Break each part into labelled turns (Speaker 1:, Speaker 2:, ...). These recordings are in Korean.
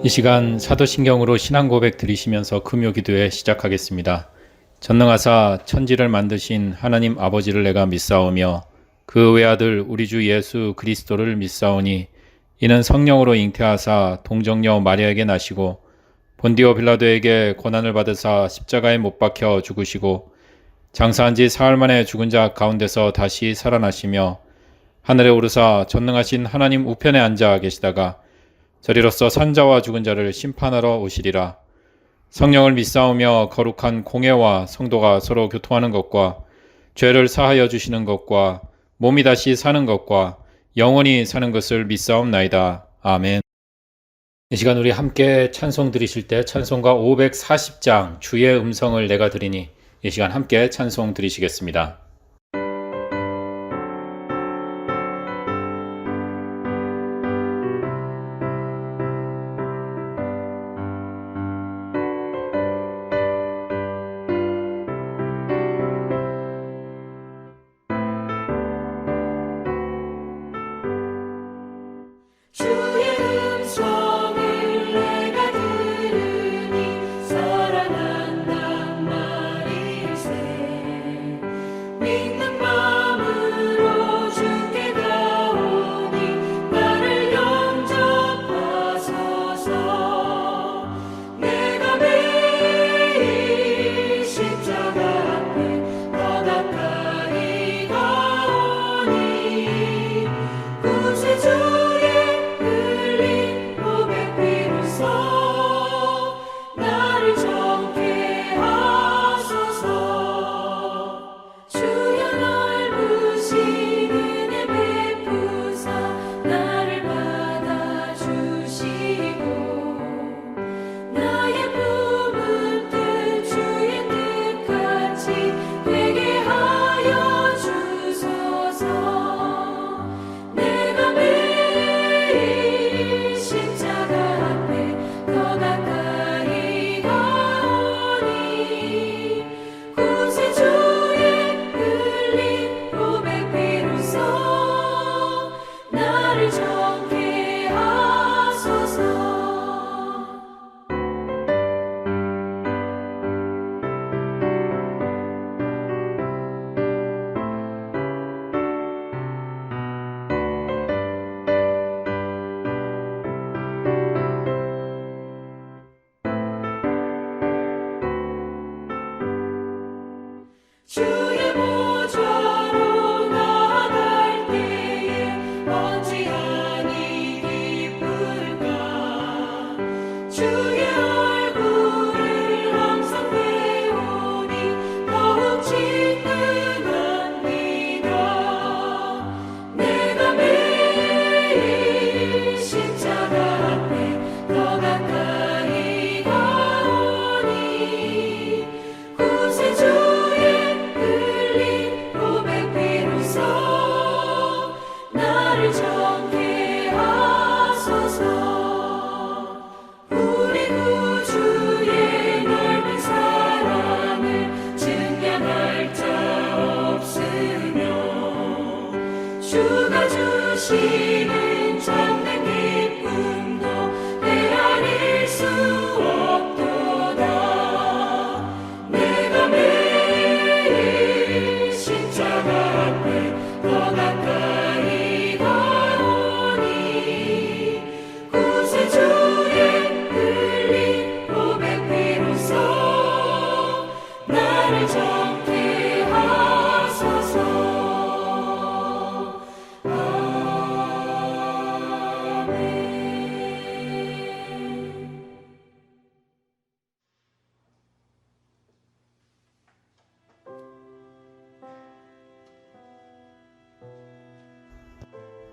Speaker 1: 이 시간 사도신경으로 신앙 고백 드리시면서 금요 기도회 시작하겠습니다. 전능하사 천지를 만드신 하나님 아버지를 내가 믿사오며 그 외아들 우리 주 예수 그리스도를 믿사오니 이는 성령으로 잉태하사 동정녀 마리아에게 나시고 본디오 빌라도에게 고난을 받으사 십자가에 못 박혀 죽으시고 장사한 지 사흘 만에 죽은 자 가운데서 다시 살아나시며 하늘에 오르사 전능하신 하나님 우편에 앉아 계시다가 저리로서 산자와 죽은 자를 심판하러 오시리라. 성령을 믿사오며 거룩한 공예와 성도가 서로 교통하는 것과 죄를 사하여 주시는 것과 몸이 다시 사는 것과 영원히 사는 것을 믿사옵나이다. 아멘. 이 시간 우리 함께 찬송 드리실 때 찬송가 540장 주의 음성을 내가 들으니 이 시간 함께 찬송 드리시겠습니다.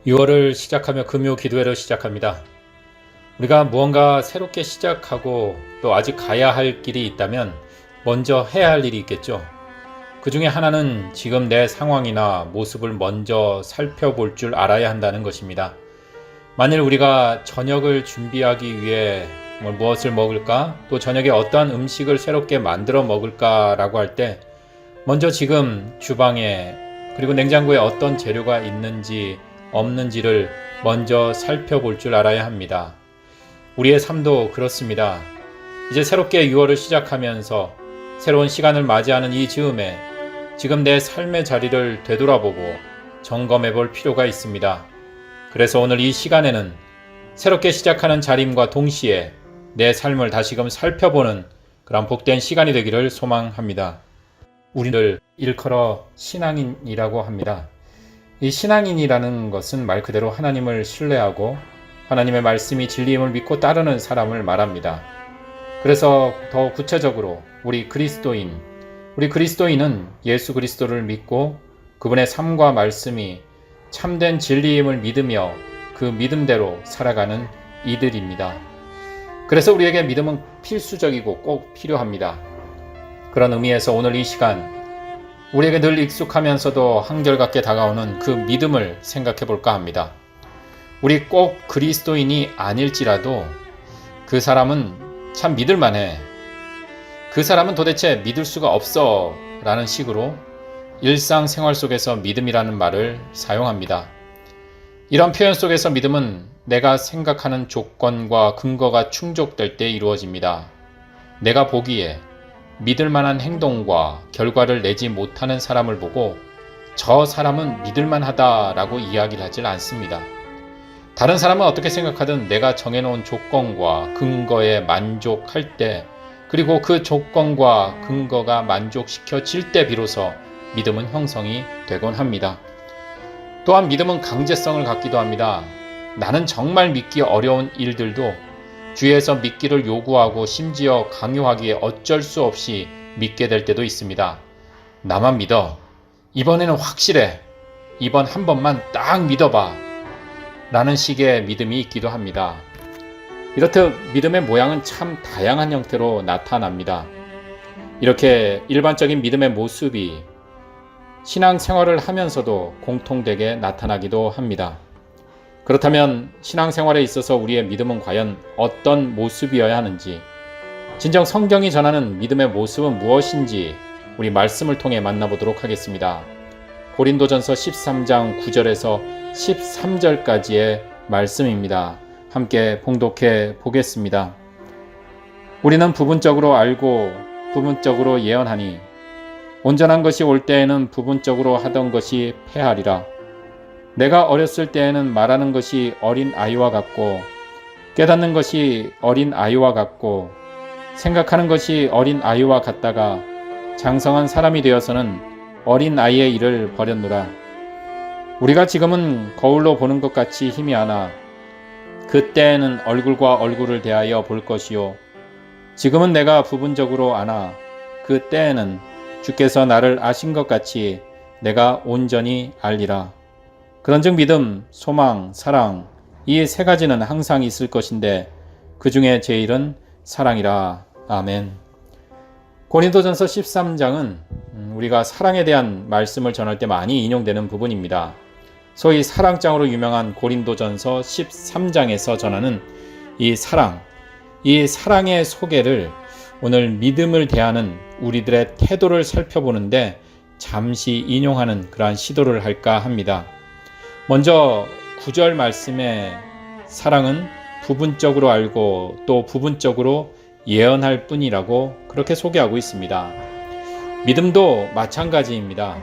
Speaker 1: 6월을 시작하며 금요 기도회를 시작합니다. 우리가 무언가 새롭게 시작하고 또 아직 가야 할 길이 있다면 먼저 해야 할 일이 있겠죠. 그 중에 하나는 지금 내 상황이나 모습을 먼저 살펴볼 줄 알아야 한다는 것입니다. 만일 우리가 저녁을 준비하기 위해 무엇을 먹을까, 또 저녁에 어떠한 음식을 새롭게 만들어 먹을까라고 할 때 먼저 지금 주방에 그리고 냉장고에 어떤 재료가 있는지 없는지를 먼저 살펴볼 줄 알아야 합니다. 우리의 삶도 그렇습니다. 이제 새롭게 6월을 시작하면서 새로운 시간을 맞이하는 이 즈음에 지금 내 삶의 자리를 되돌아보고 점검해 볼 필요가 있습니다. 그래서 오늘 이 시간에는 새롭게 시작하는 자림과 동시에 내 삶을 다시금 살펴보는 그런 복된 시간이 되기를 소망합니다. 우리를 일컬어 신앙인이라고 합니다. 이 신앙인이라는 것은 말 그대로 하나님을 신뢰하고 하나님의 말씀이 진리임을 믿고 따르는 사람을 말합니다. 그래서 더 구체적으로 우리 그리스도인은 예수 그리스도를 믿고 그분의 삶과 말씀이 참된 진리임을 믿으며 그 믿음대로 살아가는 이들입니다. 그래서 우리에게 믿음은 필수적이고 꼭 필요합니다. 그런 의미에서 오늘 이 시간 우리에게 늘 익숙하면서도 한결같게 다가오는 그 믿음을 생각해 볼까 합니다. 우리 꼭 그리스도인이 아닐지라도 그 사람은 참 믿을만해. 그 사람은 도대체 믿을 수가 없어 라는 식으로 일상생활 속에서 믿음이라는 말을 사용합니다. 이런 표현 속에서 믿음은 내가 생각하는 조건과 근거가 충족될 때 이루어집니다. 내가 보기에 믿을 만한 행동과 결과를 내지 못하는 사람을 보고 저 사람은 믿을만하다라고 이야기를 하질 않습니다. 다른 사람은 어떻게 생각하든 내가 정해놓은 조건과 근거에 만족할 때, 그리고 그 조건과 근거가 만족시켜질 때 비로소 믿음은 형성이 되곤 합니다. 또한 믿음은 강제성을 갖기도 합니다. 나는 정말 믿기 어려운 일들도 주위에서 믿기를 요구하고 심지어 강요하기에 어쩔 수 없이 믿게 될 때도 있습니다. 나만 믿어. 이번에는 확실해. 이번 한 번만 딱 믿어봐. 라는 식의 믿음이 있기도 합니다. 이렇듯 믿음의 모양은 참 다양한 형태로 나타납니다. 이렇게 일반적인 믿음의 모습이 신앙생활을 하면서도 공통되게 나타나기도 합니다. 그렇다면 신앙생활에 있어서 우리의 믿음은 과연 어떤 모습이어야 하는지, 진정 성경이 전하는 믿음의 모습은 무엇인지 우리 말씀을 통해 만나보도록 하겠습니다. 고린도전서 13장 9절에서 13절까지의 말씀입니다. 함께 봉독해 보겠습니다. 우리는 부분적으로 알고 부분적으로 예언하니 온전한 것이 올 때에는 부분적으로 하던 것이 패하리라. 내가 어렸을 때에는 말하는 것이 어린 아이와 같고 깨닫는 것이 어린 아이와 같고 생각하는 것이 어린 아이와 같다가 장성한 사람이 되어서는 어린 아이의 일을 버렸노라. 우리가 지금은 거울로 보는 것 같이 희미하나 그때에는 얼굴과 얼굴을 대하여 볼 것이요 지금은 내가 부분적으로 아나 그때에는 주께서 나를 아신 것 같이 내가 온전히 알리라. 그런즉 믿음, 소망, 사랑 이 세 가지는 항상 있을 것인데 그 중에 제일은 사랑이라. 아멘. 고린도전서 13장은 우리가 사랑에 대한 말씀을 전할 때 많이 인용되는 부분입니다. 소위 사랑장으로 유명한 고린도전서 13장에서 전하는 이 사랑의 소개를 오늘 믿음을 대하는 우리들의 태도를 살펴보는데 잠시 인용하는 그러한 시도를 할까 합니다. 먼저 9절 말씀에 사랑은 부분적으로 알고 또 부분적으로 예언할 뿐이라고 그렇게 소개하고 있습니다. 믿음도 마찬가지입니다.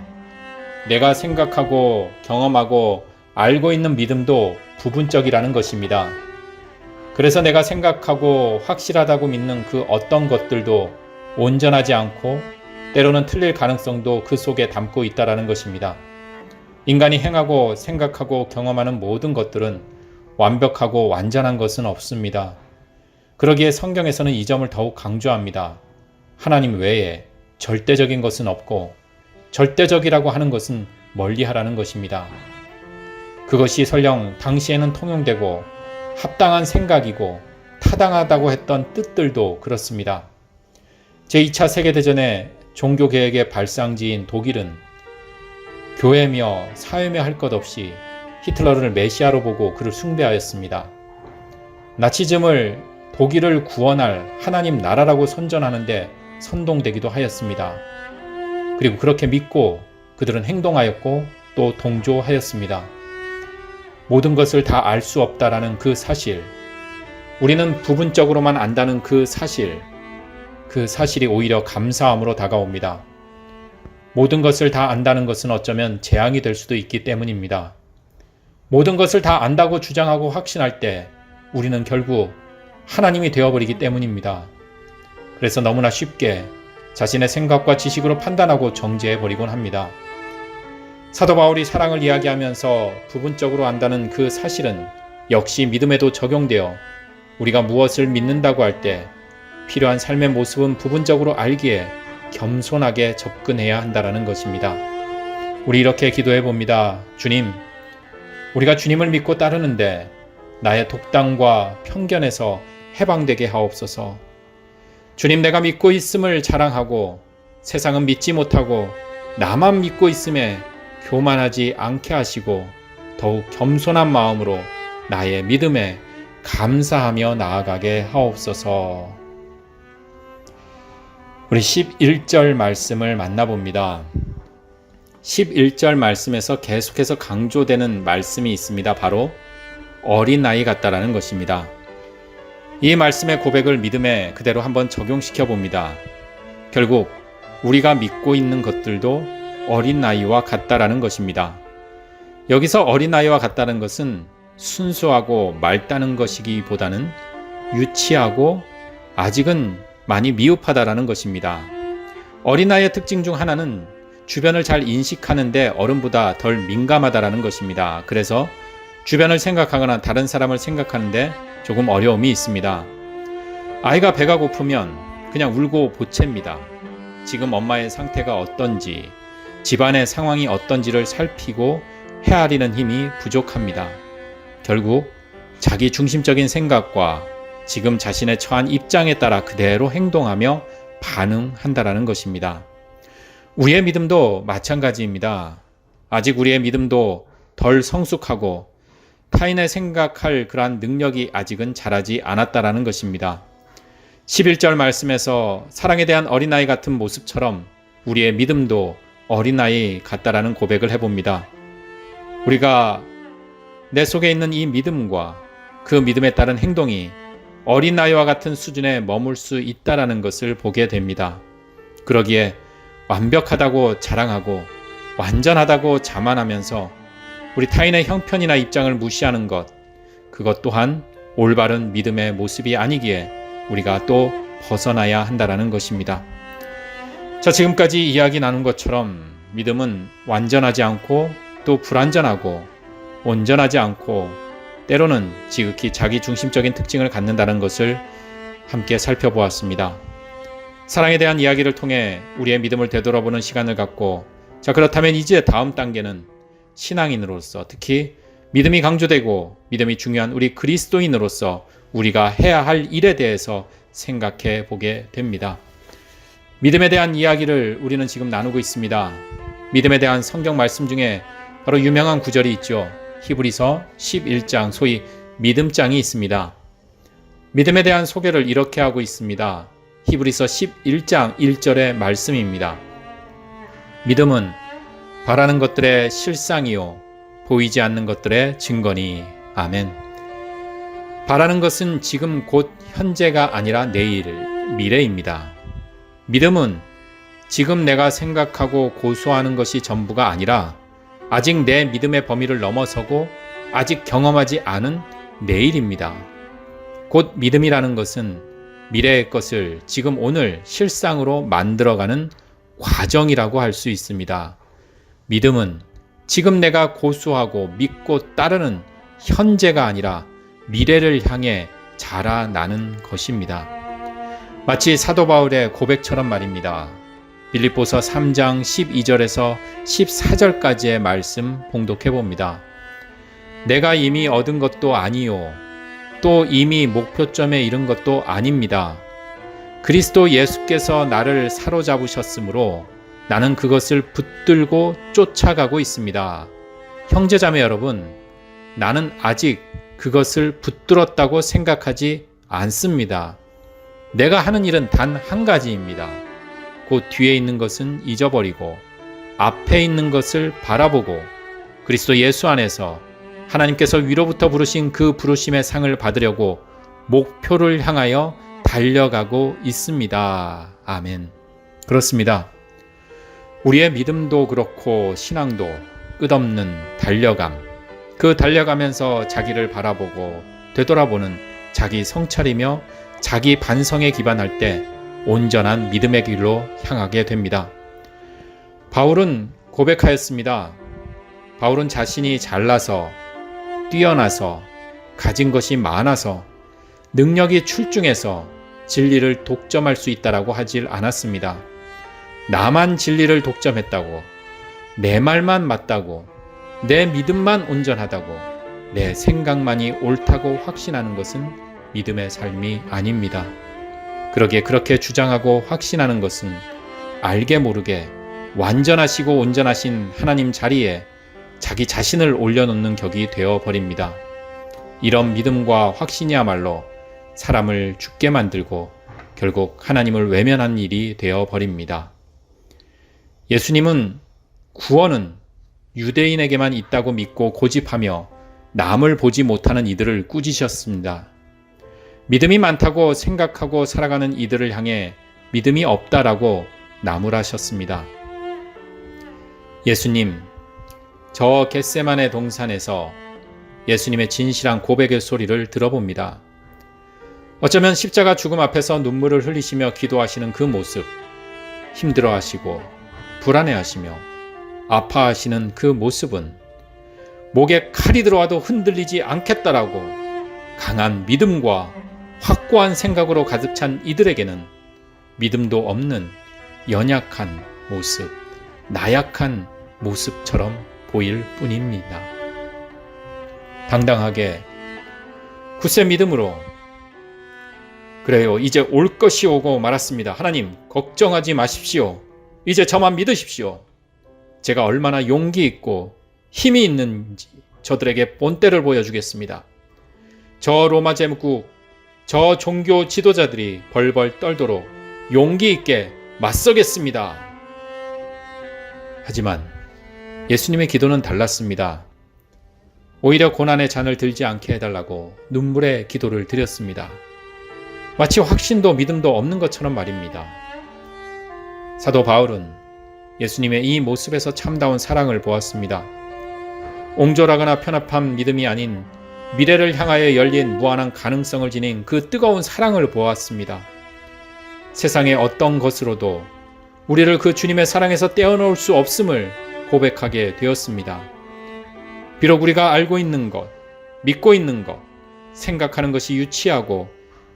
Speaker 1: 내가 생각하고 경험하고 알고 있는 믿음도 부분적이라는 것입니다. 그래서 내가 생각하고 확실하다고 믿는 그 어떤 것들도 온전하지 않고 때로는 틀릴 가능성도 그 속에 담고 있다는 것입니다. 인간이 행하고 생각하고 경험하는 모든 것들은 완벽하고 완전한 것은 없습니다. 그러기에 성경에서는 이 점을 더욱 강조합니다. 하나님 외에 절대적인 것은 없고 절대적이라고 하는 것은 멀리하라는 것입니다. 그것이 설령 당시에는 통용되고 합당한 생각이고 타당하다고 했던 뜻들도 그렇습니다. 제2차 세계대전의 종교개혁의 발상지인 독일은 교회며 사회며 할 것 없이 히틀러를 메시아로 보고 그를 숭배하였습니다. 나치즘을 독일을 구원할 하나님 나라라고 선전하는데 선동되기도 하였습니다. 그리고 그렇게 믿고 그들은 행동하였고 또 동조하였습니다. 모든 것을 다 알 수 없다라는 그 사실, 우리는 부분적으로만 안다는 그 사실이 오히려 감사함으로 다가옵니다. 모든 것을 다 안다는 것은 어쩌면 재앙이 될 수도 있기 때문입니다. 모든 것을 다 안다고 주장하고 확신할 때 우리는 결국 하나님이 되어버리기 때문입니다. 그래서 너무나 쉽게 자신의 생각과 지식으로 판단하고 정죄해버리곤 합니다. 사도 바울이 사랑을 이야기하면서 부분적으로 안다는 그 사실은 역시 믿음에도 적용되어 우리가 무엇을 믿는다고 할 때 필요한 삶의 모습은 부분적으로 알기에 겸손하게 접근해야 한다는 것입니다. 우리 이렇게 기도해 봅니다. 주님, 우리가 주님을 믿고 따르는데 나의 독단과 편견에서 해방되게 하옵소서. 주님, 내가 믿고 있음을 자랑하고 세상은 믿지 못하고 나만 믿고 있음에 교만하지 않게 하시고 더욱 겸손한 마음으로 나의 믿음에 감사하며 나아가게 하옵소서. 우리 11절 말씀을 만나봅니다. 11절 말씀에서 계속해서 강조되는 말씀이 있습니다. 바로 어린아이 같다라는 것입니다. 이 말씀의 고백을 믿음에 그대로 한번 적용시켜 봅니다. 결국 우리가 믿고 있는 것들도 어린아이와 같다라는 것입니다. 여기서 어린아이와 같다는 것은 순수하고 맑다는 것이기보다는 유치하고 아직은 많이 미흡하다라는 것입니다. 어린아이의 특징 중 하나는 주변을 잘 인식하는데 어른보다 덜 민감하다라는 것입니다. 그래서 주변을 생각하거나 다른 사람을 생각하는데 조금 어려움이 있습니다. 아이가 배가 고프면 그냥 울고 보챕니다. 지금 엄마의 상태가 어떤지, 집안의 상황이 어떤지를 살피고 헤아리는 힘이 부족합니다. 결국 자기 중심적인 생각과 지금 자신의 처한 입장에 따라 그대로 행동하며 반응한다라는 것입니다. 우리의 믿음도 마찬가지입니다. 아직 우리의 믿음도 덜 성숙하고 타인의 생각할 그러한 능력이 아직은 자라지 않았다라는 것입니다. 11절 말씀에서 사랑에 대한 어린아이 같은 모습처럼 우리의 믿음도 어린아이 같다라는 고백을 해봅니다. 우리가 내 속에 있는 이 믿음과 그 믿음에 따른 행동이 어린아이와 같은 수준에 머물 수 있다라는 것을 보게 됩니다. 그러기에 완벽하다고 자랑하고 완전하다고 자만하면서 우리 타인의 형편이나 입장을 무시하는 것, 그것 또한 올바른 믿음의 모습이 아니기에 우리가 또 벗어나야 한다라는 것입니다. 자, 지금까지 이야기 나눈 것처럼 믿음은 완전하지 않고 또 불완전하고 온전하지 않고 때로는 지극히 자기중심적인 특징을 갖는다는 것을 함께 살펴보았습니다. 사랑에 대한 이야기를 통해 우리의 믿음을 되돌아보는 시간을 갖고, 자, 그렇다면 이제 다음 단계는 신앙인으로서, 특히 믿음이 강조되고 믿음이 중요한 우리 그리스도인으로서 우리가 해야 할 일에 대해서 생각해 보게 됩니다. 믿음에 대한 이야기를 우리는 지금 나누고 있습니다. 믿음에 대한 성경 말씀 중에 바로 유명한 구절이 있죠. 히브리서 11장, 소위 믿음장이 있습니다. 믿음에 대한 소개를 이렇게 하고 있습니다. 히브리서 11장 1절의 말씀입니다. 믿음은 바라는 것들의 실상이요 보이지 않는 것들의 증거니. 아멘. 바라는 것은 지금 곧 현재가 아니라 내일, 미래입니다. 믿음은 지금 내가 생각하고 고소하는 것이 전부가 아니라 아직 내 믿음의 범위를 넘어서고 아직 경험하지 않은 내일입니다. 곧 믿음이라는 것은 미래의 것을 지금 오늘 실상으로 만들어가는 과정이라고 할 수 있습니다. 믿음은 지금 내가 고수하고 믿고 따르는 현재가 아니라 미래를 향해 자라나는 것입니다. 마치 사도 바울의 고백처럼 말입니다. 빌립보서 3장 12절에서 14절까지의 말씀 봉독해 봅니다. 내가 이미 얻은 것도 아니요. 또 이미 목표점에 이른 것도 아닙니다. 그리스도 예수께서 나를 사로잡으셨으므로 나는 그것을 붙들고 쫓아가고 있습니다. 형제자매 여러분, 나는 아직 그것을 붙들었다고 생각하지 않습니다. 내가 하는 일은 단 한 가지입니다. 곧 뒤에 있는 것은 잊어버리고 앞에 있는 것을 바라보고 그리스도 예수 안에서 하나님께서 위로부터 부르신 그 부르심의 상을 받으려고 목표를 향하여 달려가고 있습니다. 아멘. 그렇습니다. 우리의 믿음도 그렇고 신앙도 끝없는 달려감, 그 달려가면서 자기를 바라보고 되돌아보는 자기 성찰이며 자기 반성에 기반할 때 온전한 믿음의 길로 향하게 됩니다. 바울은 고백하였습니다. 바울은 자신이 잘나서 뛰어나서 가진 것이 많아서 능력이 출중해서 진리를 독점할 수 있다라고 하질 않았습니다. 나만 진리를 독점했다고, 내 말만 맞다고, 내 믿음만 온전하다고, 내 생각만이 옳다고 확신하는 것은 믿음의 삶이 아닙니다. 그렇게 주장하고 확신하는 것은 알게 모르게 완전하시고 온전하신 하나님 자리에 자기 자신을 올려놓는 격이 되어버립니다. 이런 믿음과 확신이야말로 사람을 죽게 만들고 결국 하나님을 외면한 일이 되어버립니다. 예수님은 구원은 유대인에게만 있다고 믿고 고집하며 남을 보지 못하는 이들을 꾸짖으셨습니다. 믿음이 많다고 생각하고 살아가는 이들을 향해 믿음이 없다라고 나무라셨습니다. 예수님, 저 겟세마네 동산에서 예수님의 진실한 고백의 소리를 들어봅니다. 어쩌면 십자가 죽음 앞에서 눈물을 흘리시며 기도하시는 그 모습, 힘들어하시고 불안해하시며 아파하시는 그 모습은 목에 칼이 들어와도 흔들리지 않겠다라고 강한 믿음과 확고한 생각으로 가득 찬 이들에게는 믿음도 없는 연약한 모습, 나약한 모습처럼 보일 뿐입니다. 당당하게 굳세 믿음으로 그래요, 이제 올 것이 오고 말았습니다. 하나님 걱정하지 마십시오. 이제 저만 믿으십시오. 제가 얼마나 용기 있고 힘이 있는지 저들에게 본때를 보여주겠습니다. 저 로마 제국, 저 종교 지도자들이 벌벌 떨도록 용기 있게 맞서겠습니다. 하지만 예수님의 기도는 달랐습니다. 오히려 고난의 잔을 들지 않게 해달라고 눈물의 기도를 드렸습니다. 마치 확신도 믿음도 없는 것처럼 말입니다. 사도 바울은 예수님의 이 모습에서 참다운 사랑을 보았습니다. 옹졸하거나 편합한 믿음이 아닌 미래를 향하여 열린 무한한 가능성을 지닌 그 뜨거운 사랑을 보았습니다. 세상의 어떤 것으로도 우리를 그 주님의 사랑에서 떼어놓을 수 없음을 고백하게 되었습니다. 비록 우리가 알고 있는 것, 믿고 있는 것, 생각하는 것이 유치하고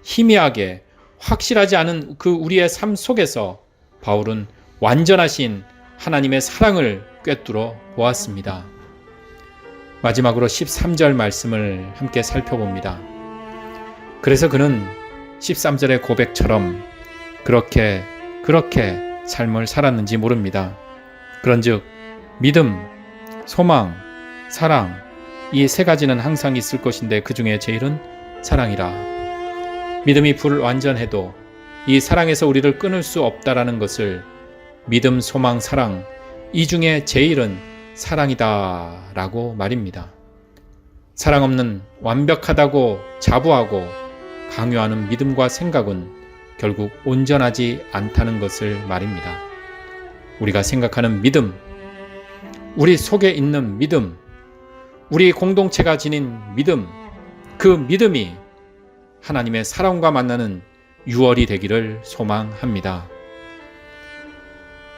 Speaker 1: 희미하게 확실하지 않은 그 우리의 삶 속에서 바울은 완전하신 하나님의 사랑을 꿰뚫어 보았습니다. 마지막으로 13절 말씀을 함께 살펴봅니다. 그래서 그는 13절의 고백처럼 그렇게 삶을 살았는지 모릅니다. 그런즉 믿음, 소망, 사랑, 이 세 가지는 항상 있을 것인데 그 중에 제일은 사랑이라. 믿음이 불완전해도 이 사랑에서 우리를 끊을 수 없다라는 것을 믿음, 소망, 사랑, 이 중에 제일은 사랑이다 라고 말입니다. 사랑 없는 완벽하다고 자부하고 강요하는 믿음과 생각은 결국 온전하지 않다는 것을 말입니다. 우리가 생각하는 믿음, 우리 속에 있는 믿음, 우리 공동체가 지닌 믿음, 그 믿음이 하나님의 사랑과 만나는 6월이 되기를 소망합니다.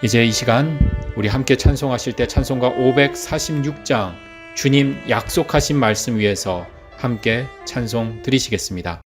Speaker 1: 이제 이 시간 우리 함께 찬송하실 때 찬송가 546장 주님 약속하신 말씀 위에서 함께 찬송 드리시겠습니다.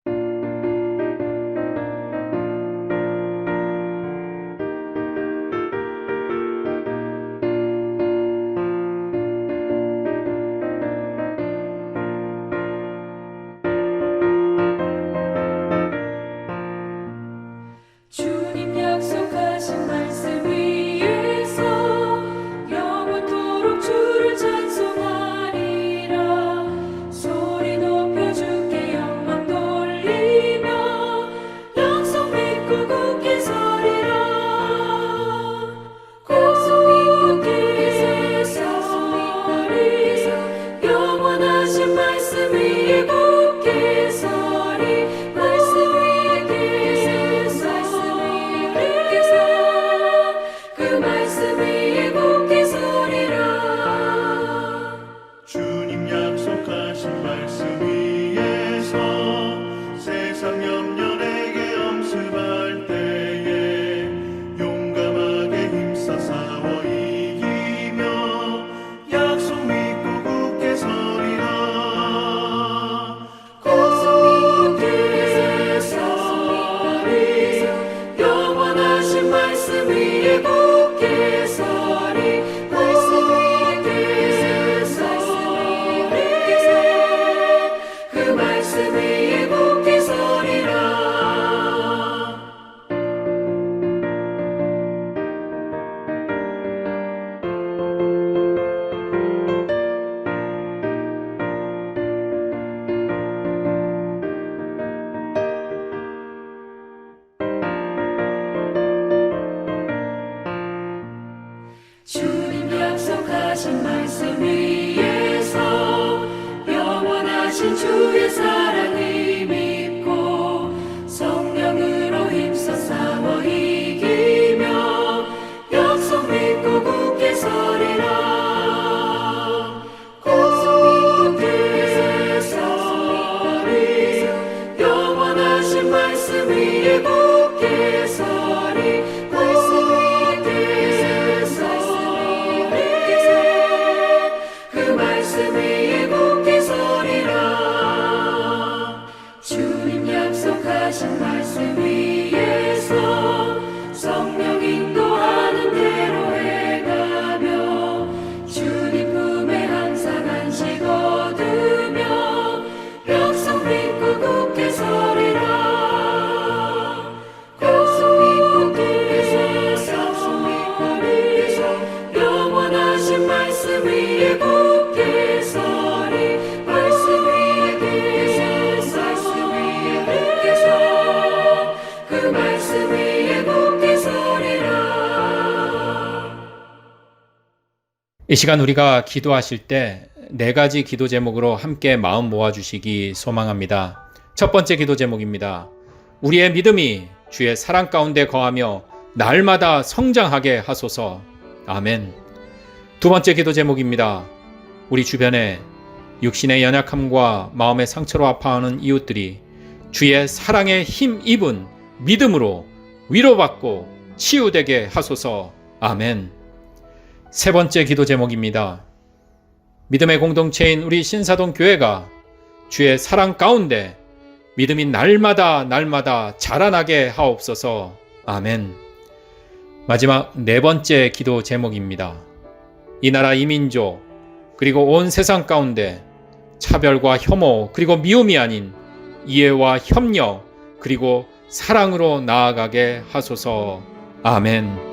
Speaker 2: 말씀 위에 굳게 서리 말씀 위에 서리 그 말씀 위에 굳게 서리라. 주님 약속하신 말씀 위에서 성령 인도하는 대로 해가며 주님 품에 항상 안식 얻으며 벽성 믿고 굳게 서리라. 벽성 믿고 굳게 서리 영원하신 말씀 위에 굳게 서리 말씀 위에 굳게 서 그 말씀 위에 굳게 서리라.
Speaker 1: 이 시간 우리가 기도하실 때 4가지 기도 제목으로 함께 마음 모아주시기 소망합니다. 첫 번째 기도 제목입니다. 우리의 믿음이 주의 사랑 가운데 거하며 날마다 성장하게 하소서. 아멘. 두 번째 기도 제목입니다. 우리 주변에 육신의 연약함과 마음의 상처로 아파하는 이웃들이 주의 사랑에 힘 입은 믿음으로 위로받고 치유되게 하소서. 아멘. 세 번째 기도 제목입니다. 믿음의 공동체인 우리 신사동 교회가 주의 사랑 가운데 믿음이 날마다 자라나게 하옵소서. 아멘. 마지막 4번째 기도 제목입니다. 이 나라 이 민족 그리고 온 세상 가운데 차별과 혐오 그리고 미움이 아닌 이해와 협력 그리고 사랑으로 나아가게 하소서. 아멘.